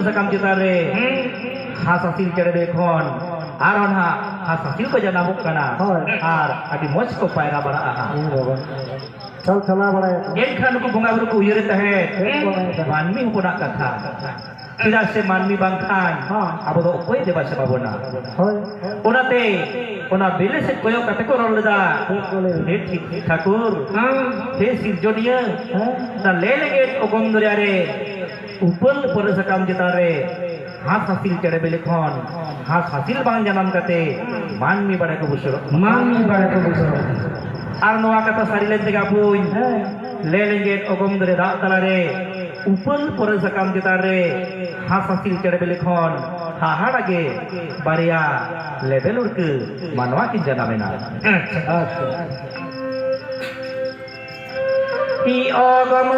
sakam citare hasasil cere dekon aron ha hasasil ko janamuk kana ar adi moj ko paira bara aha चल चला बड़ा एनखान को बंगा बरु को उयरे तहे मानमी होना कथा चिदा से मानमी बांखान अब तो कोई देबा से बाबोना ओनाते ओना बेले से कोयो कते को रोलदा हे ठीक ठाकुर हे सिरजोनिया ना ले लेंगे ओगम दरियारे उपल पर सकम जितारे हाथ हासिल चढ़े बेले खन हाथ हासिल बांग जन्म कते मानमी बड़े को बुसरो আর নোয়া কথা সারিলেন থেকে আপুই ले लेंगे ओगम दरे दा तलारे उपल पर सकम जितारे हाथ हासिल चढ़े बेले खन हाहाड़ आगे बारिया लेवल उर्क मानवा की जनामेना ही ओगम